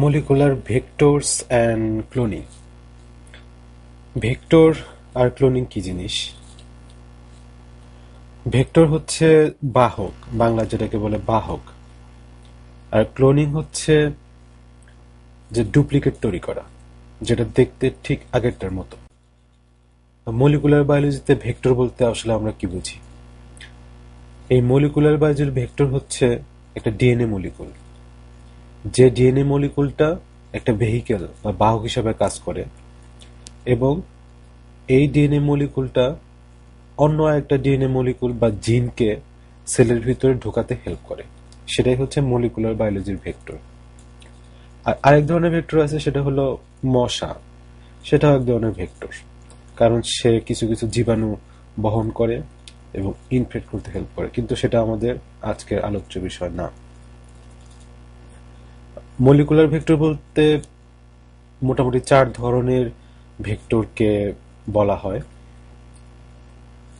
Molecular vectors and cloning. Vector আর cloning কি জিনিস? ভেক্টর হচ্ছে বাহক, বাংলা যেটাকে বলে বাহক, আর ক্লোনিং হচ্ছে যে ডুপ্লিকেট তৈরি করা, যেটা দেখতে ঠিক আগেরটার মতো। মলিকুলার বায়োলজিতে ভেক্টর বলতে আসলে আমরা কি বুঝি? এই মলিকুলার বায়োলজির ভেক্টর হচ্ছে একটা ডিএনএ মলিকুল, যে ডিএনএ মলিকুলটা একটা ভেহিকেল বা বাহক হিসাবে কাজ করে, এবং এই ডিএনএ মলিকুলটা অন্য একটা ডিএনএ মলিকুল বা জিনকে সেলের ভিতরে ঢোকাতে হেল্প করে। সেটাই হচ্ছে মলিকুলার বায়োলজির ভেক্টর। আর আরেক ধরনের ভেক্টর আছে, সেটা হলো মশা। সেটাও এক ধরনের ভেক্টর, কারণ সে কিছু কিছু জীবাণু বহন করে এবং ইনফেক্ট করতে হেল্প করে, কিন্তু সেটা আমাদের আজকের আলোচ্য বিষয় না। মলিকুলার ভেক্টর বলতে মোটামুটি 4 ধরনের ভেক্টরকে বলা হয়।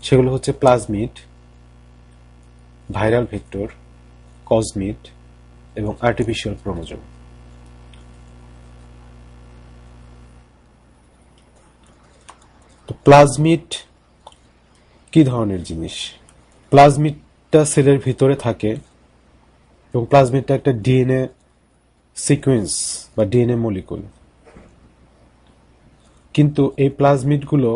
সেগুলো হচ্ছে প্লাজমিড, ভাইরাল ভেক্টর, কসমিড এবং আর্টিফিশিয়াল ক্রোমোজোম। তো প্লাজমিড কি ধরনের জিনিস? প্লাজমিডটা সেলের ভিতরে থাকে, এবং প্লাজমিডটা একটা ডিএনএ সিকোয়েন্স বা ডিএনএ মলিকুল। কিন্তু এই প্লাজমিডগুলো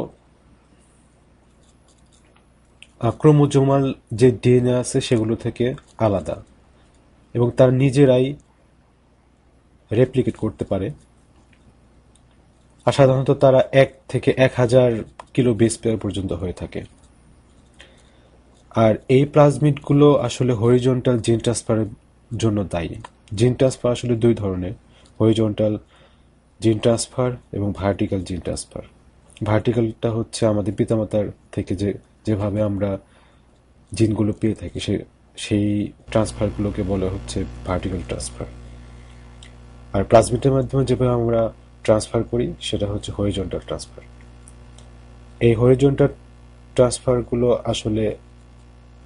ক্রোমোজোমাল যে ডিএনএ আছে সেগুলো থেকে আলাদা, এবং তার নিজেরাই রেপ্লিকেট করতে পারে। আর সাধারণত তারা 1 থেকে 1000 কিলো বেস পেয়ার পর্যন্ত হয়ে থাকে। আর এই প্লাজমিডগুলো আসলে হরিজন্টাল জিন ট্রান্সফারের জন্য দায়ী। জিন ট্রান্সফার আসলে 2 ধরনের: হরিজন্টাল জিন ট্রান্সফার এবং ভার্টিক্যাল জিন ট্রান্সফার। ভার্টিক্যালটা হচ্ছে আমাদের পিতামাতার থেকে যেভাবে আমরা জিনগুলো পেয়ে থাকি, সেই ট্রান্সফারগুলোকে বলা হচ্ছে ভার্টিক্যাল ট্রান্সফার। আর প্লাজমিডের মাধ্যমে যেভাবে আমরা ট্রান্সফার করি সেটা হচ্ছে হরিজন্টাল ট্রান্সফার। এই হরিজন্টাল ট্রান্সফারগুলো আসলে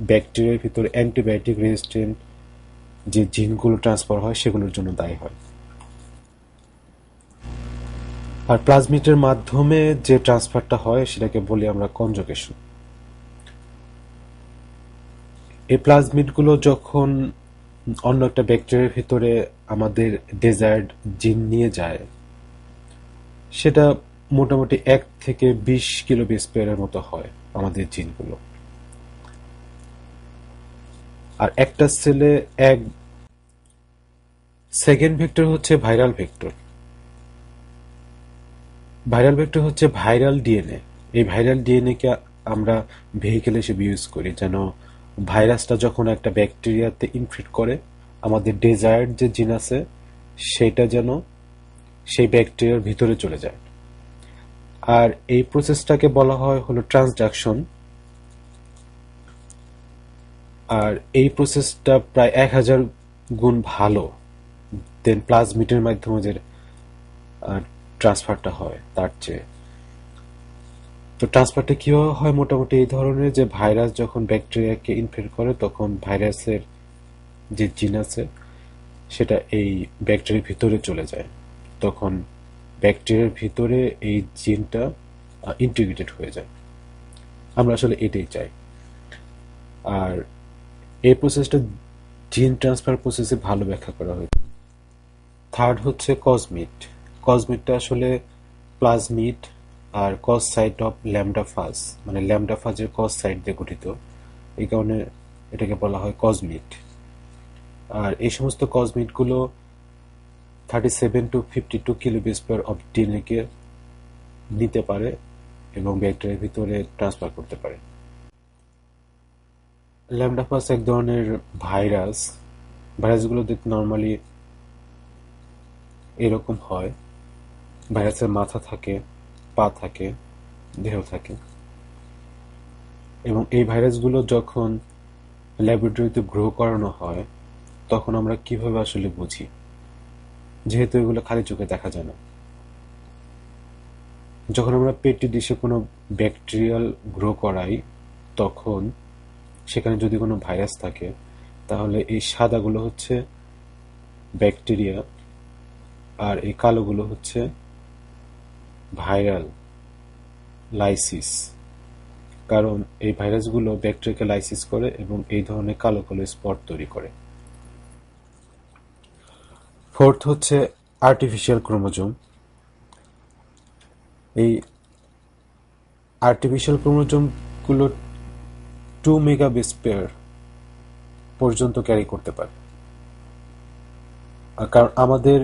ব্যাকটেরিয়ার ভিতরে অ্যান্টিবায়োটিক রেজিস্ট্যান্ট যে জিনগুলো ট্রান্সফার হয় সেগুলোর জন্য দায়ী হয়। আর প্লাজমিডের মাধ্যমে যে ট্রান্সফারটা হয় সেটাকে বলি আমরা কনজুগেশন। এই প্লাজমিডগুলো যখন অন্য একটা ব্যাকটেরিয়ার ভিতরে আমাদের ডেজায়ার্ড জিন নিয়ে যায়, সেটা মোটামুটি 1 থেকে 20 কিলো বেস পেয়ারের মতো হয় আমাদের জিনগুলো। আর একটা সেলে এক সেকেন্ড ভেক্টর হচ্ছে ভাইরাল ভেক্টর। ভাইরাল ভেক্টর হচ্ছে ভাইরাল ডিএনএ। এই ভাইরাল ডিএনএ কে আমরা ভেহিকেল হিসেবে ইউজ করি, যেন ভাইরাসটা যখন একটা ব্যাকটেরিয়াতে ইনফেক্ট করে, আমাদের ডেজায়ার্ড যে জিন আছে সেটা যেন সেই ব্যাকটেরিয়ার ভিতরে চলে যায়। আর এই প্রসেসটাকে বলা হয় হলো ট্রান্সডাকশন। আর এই প্রসেসটা প্রায় 1000 গুণ ভালো দেন প্লাজমিডের মাধ্যমে যে ট্রান্সফারটা হয় তার চেয়ে। তো ট্রান্সফারটা কিভাবে হয়? মোটামুটি এই ধরনের যে ভাইরাস যখন ব্যাকটেরিয়াকে ইনফেক্ট করে, তখন ভাইরাসের যে জিন আছে সেটা এই ব্যাকটেরিয়ার ভিতরে চলে যায়। তখন ব্যাকটেরিয়ার ভিতরে এই জিনটা ইন্টিগ্রেটেড হয়ে যায়। আমরা আসলে এটাই চাই। আর এই প্রসেসটা জিন ট্রান্সফার প্রসেসে ভালো ব্যাখ্যা করা হয়েছে। থার্ড হচ্ছে কসমিড। কসমিডটা আসলে প্লাজমিড আর cos site of lambda phage, মানে ল্যামডা ফাজের কস সাইট দিয়ে গঠিত। এই কারণে এটাকে বলা হয় কসমিড। আর এই সমস্ত কসমিডগুলো 37 to 52 kilo base pair of DNA কে নিতে পারে এবং ব্যাকটেরিয়ার ভিতরে ট্রান্সফার করতে পারে। ল্যামডা ফাজ এক ধরনের ভাইরাস। ভাইরাসগুলো দেখতে নর্মালি এরকম হয়। ভাইরাসের মাথা থাকে, পা থাকে, দেহ থাকে। এবং এই ভাইরাসগুলো যখন ল্যাবরেটরিতে গ্রো করানো হয়, তখন আমরা কিভাবে আসলে বুঝি? যেহেতু এগুলো খালি চোখে দেখা যায় না। যখন আমরা পেট্রি ডিশে কোনো ব্যাকটেরিয়াল গ্রো করাই, তখন সেখানে যদি কোনো ভাইরাস থাকে, তাহলে এই সাদাগুলো হচ্ছে ব্যাকটেরিয়া, আর এই কালোগুলো হচ্ছে ভাইরাল লাইসিস, কারণ এই ভাইরাসগুলো ব্যাকটেরিয়াকে লাইসিস করে এবং এই ধরনের কালো কালো স্পট তৈরি করে। ফোর্থ হচ্ছে আর্টিফিশিয়াল ক্রোমোজোম। এই আর্টিফিশিয়াল ক্রোমোজোমগুলো 2 মেগাবেস পেয়ার পর্যন্ত ক্যারি করতে পারে। কারণ আমাদের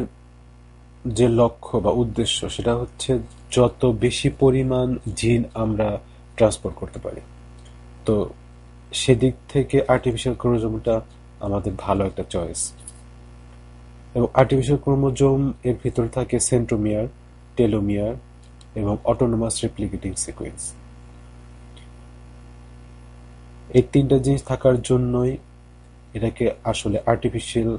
যে লক্ষ্য বা উদ্দেশ্য সেটা হচ্ছে যত বেশি পরিমাণ জিন আমরা ট্রান্সপোর্ট করতে পারি। তো সেদিক থেকে আর্টিফিশিয়াল ক্রোমোজোমটা আমাদের ভালো একটা চয়েস। এবং আর্টিফিশিয়াল ক্রোমোজোম এর ভিতরে থাকে সেন্ট্রোমিয়ার, টেলোমিয়ার এবং অটোনোমাস রেপ্লিকেটিং সিকোয়েন্স। এই তিনটা জিনিস থাকার জন্যই এটাকে আসলে আর্টিফিশিয়াল।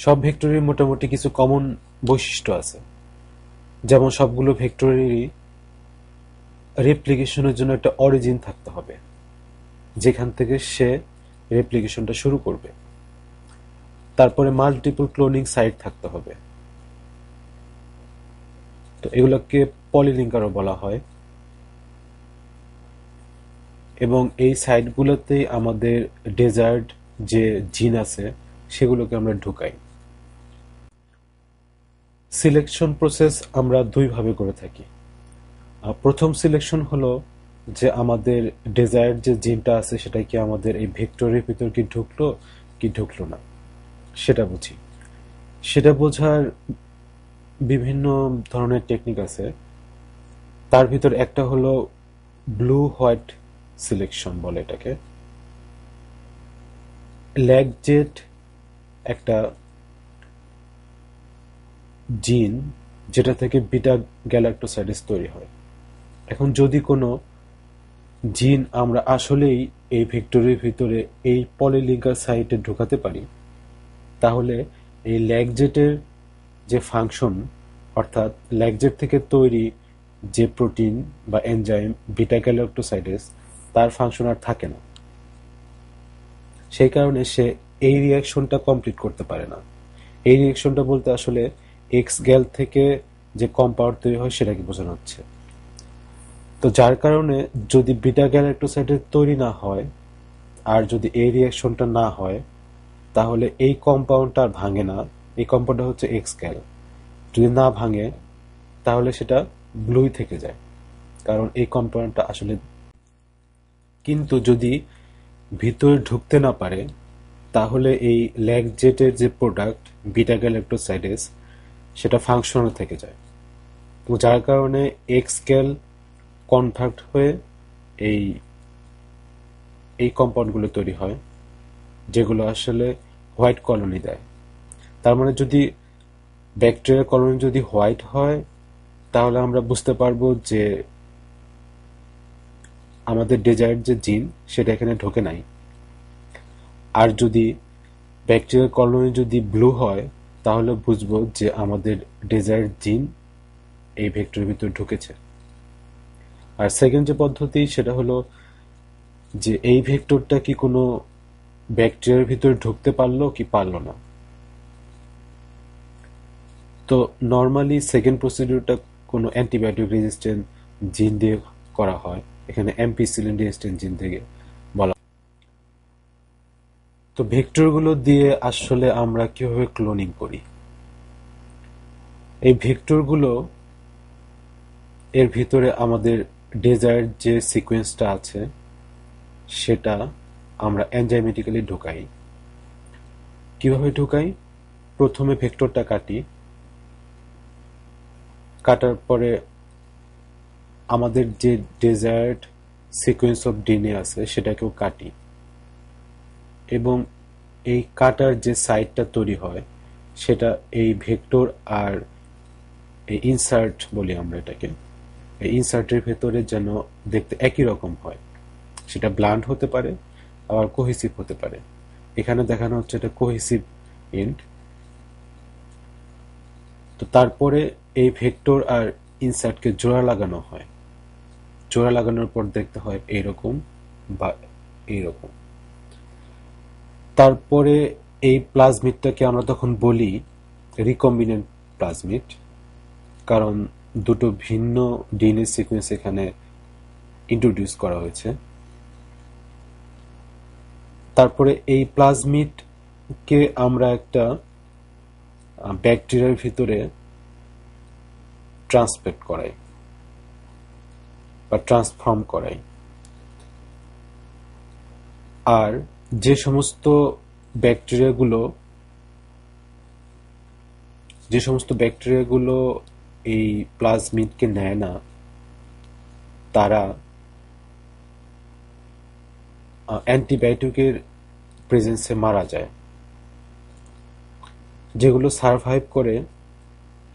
সব ভেক্টরের মোটামুটি কিছু কমন বৈশিষ্ট্য আছে, যেমন সবগুলো ভেক্টরেরই রেপ্লিকেশনের জন্য একটা অরিজিন থাকতে হবে, যেখান থেকে সে রেপ্লিকেশনটা শুরু করবে। তারপরে মাল্টিপল ক্লোনিং সাইট থাকতে হবে, তো এগুলোকে পলিলিঙ্কারও বলা হয়। এবং এই সাইটগুলোতেই আমাদের ডেজার্ট যে জিন আছে সেগুলোকে আমরা ঢুকাই। সিলেকশন প্রসেস আমরা দুইভাবে করে থাকি। প্রথম সিলেকশন হলো যে আমাদের ডেজায়ার্ড যে জিনটা আছে সেটা কি আমাদের এই ভেক্টরের ভিতর কি ঢুকলো কি ঢুকলো না সেটা বুঝি। সেটা বোঝার বিভিন্ন ধরনের টেকনিক আছে। তার ভিতর একটা হলো ব্লু হোয়াইট সিলেকশন বলে এটাকে। ল্যাগজেট একটা জিন যেটা থেকে বিটা গ্যালাক্টোসাইডেস তৈরি হয়। এখন যদি কোনো জিন আমরা আসলেই এই ভেক্টরের ভিতরে এই পলিলিঙ্কার সাইটে ঢোকাতে পারি, তাহলে এই ল্যাগজেটের যে ফাংশন, অর্থাৎ ল্যাগজেট থেকে তৈরি যে প্রোটিন বা এনজাইম বিটা গ্যালাক্টোসাইডেস, তার ফাংশন আর থাকে না। সেই কারণে সে এই রিয়াকশনটা কমপ্লিট করতে পারে না। এই রিয়াকশনটা বলতে আসলে এক্স গ্যাল থেকে যে কম্পাউন্ড তৈরি হয় সেটাকে বোঝানো হচ্ছে। তো যার কারণে যদি বিটা গ্যালাক্টোসাইডের তৈরি না হয় আর যদি এই রিয়াকশনটা না হয়, তাহলে এই কম্পাউন্ডটা আর ভাঙে না। এই কম্পাউন্ডটা হচ্ছে এক্স গ্যাল। যদি না ভাঙে তাহলে সেটা ব্লুই থেকে যায়, কারণ এই কম্পাউন্ডটা আসলে। কিন্তু যদি ভিতরে ঢুকতে না পারে, তাহলে এই ল্যাগজেটের যে প্রোডাক্ট বিটা গ্যালাক্টোসাইডেস সেটা ফাংশনাল থেকে যায়। তো যার কারণে এক্স গ্যাল কনভার্ট হয়ে এই এই কম্পাউন্ডগুলো তৈরি হয়, যেগুলো আসলে হোয়াইট কলোনি দেয়। তার মানে যদি ব্যাকটেরিয়া কলোনি যদি হোয়াইট হয়, তাহলে আমরা বুঝতে পারবো যে আমাদের ডেজায়ার্ড যে জিন সেটা এখানে ঢোকে নাই। আর যদি ব্যাকটেরিয়া কলোনি যদি ব্লু হয়, তাহলে বুঝবো যে আমাদের ডেজায়ার্ড জিন এই ভেক্টরের ভিতরে ঢুকেছে। আর সেকেন্ড যে পদ্ধতি সেটা হলো যে এই ভেক্টরটা কি কোনো ব্যাকটেরিয়ার ভিতরে ঢুকতে পারলো কি পারলো না। তো নর্মালি সেকেন্ড প্রসিডিউরটা কোনো অ্যান্টিবায়োটিক রেজিস্ট্যান্ট জিন দিয়ে করা হয়, এখানে অ্যাম্পিসিলিন রেজিস্ট্যান্ট জিন থেকে বলা। তো ভেক্টরগুলো দিয়ে আসলে আমরা কিভাবে ক্লোনিং করি? এই ভেক্টরগুলো এর ভিতরে আমাদের ডেজায়ার্ড যে সিকোয়েন্সটা আছে সেটা আমরা এনজাইমেটিক্যালি ঢুকাই। কিভাবে ঢুকাই? প্রথমে ভেক্টরটা কাটি, কাটার পরে আমাদের যে ডেজায়ার্ড সিকোয়েন্স অফ ডিএনএ আছে সেটাকেও কাটি, এবং এই কাটার যে সাইটটা তৈরি হয় সেটা এই ভেক্টর আর এই ইনসার্ট বলি আমরা এটাকে, এই ইনসার্টের ভেতরে যেন দেখতে একই রকম হয়। সেটা ব্লান্ট হতে পারে আবার কোহেসিভ হতে পারে। এখানে দেখানো হচ্ছে এটা কোহেসিভ এন্ড। তো তারপরে এই ভেক্টর আর ইনসার্টকে জোড়া লাগানো হয়। জোড়া লাগানোর পর দেখতে হয় এইরকম বা এইরকম। তারপরে এই প্লাজমিডটাকে আমরা তখন বলি রিকম্বিনেন্ট প্লাজমিড, কারণ দুটো ভিন্ন ডিএনএ সিকোয়েন্স এখানে ইন্ট্রোডিউস করা হয়েছে। তারপরে এই প্লাজমিডকে আমরা একটা ব্যাকটেরিয়ার ভিতরে ট্রান্সপেক্ট করাই বা ট্রান্সফর্ম করাই। আর যে সমস্ত ব্যাকটেরিয়াগুলো এই প্লাজমিডকে নেয় না, তারা অ্যান্টিবায়োটিকের প্রেজেন্সে মারা যায়। যেগুলো সারভাইভ করে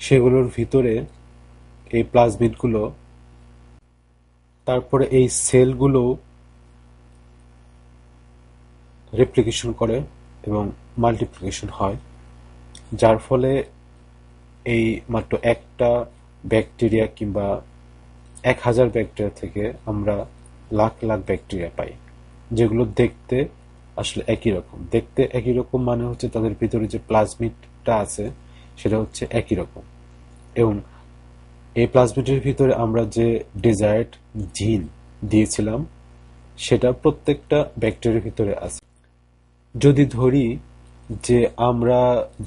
সেগুলোর ভিতরে এই প্লাজমিডগুলো, তারপরে এই সেলগুলো রেপ্লিকেশন করে এবং মাল্টিপ্লিকেশন হয়, যার ফলে এই মাত্র একটা ব্যাকটেরিয়া কিংবা 1000 ব্যাকটেরিয়া থেকে আমরা লাখ লাখ ব্যাকটেরিয়া পাই, যেগুলো দেখতে আসলে একই রকম মানে হচ্ছে তাদের ভিতরে যে প্লাজমিডটা আছে সেটা হচ্ছে একই রকম। এবং এই প্লাজমিডের ভিতরে আমরা যে ডিজায়ার্ড জিন দিয়েছিলাম সেটা প্রত্যেকটা ব্যাকটেরিয়ার ভিতরে আছে। যদি ধরি যে আমরা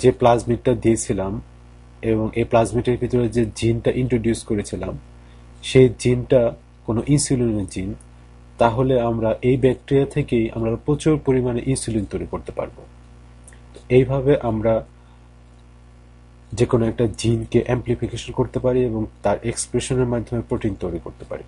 যে প্লাজমিডটা দিয়েছিলাম এবং এই প্লাজমিডের ভিতরে যে জিনটা ইন্ট্রোডিউস করেছিলাম সেই জিনটা কোনো ইনসুলিনের জিন, তাহলে আমরা এই ব্যাকটেরিয়া থেকেই আমরা প্রচুর পরিমাণে ইনসুলিন তৈরি করতে পারবো। এইভাবে আমরা যে কোনো একটা জিনকে অ্যাম্প্লিফিকেশন করতে পারি এবং তার এক্সপ্রেশনের মাধ্যমে প্রোটিন তৈরি করতে পারি।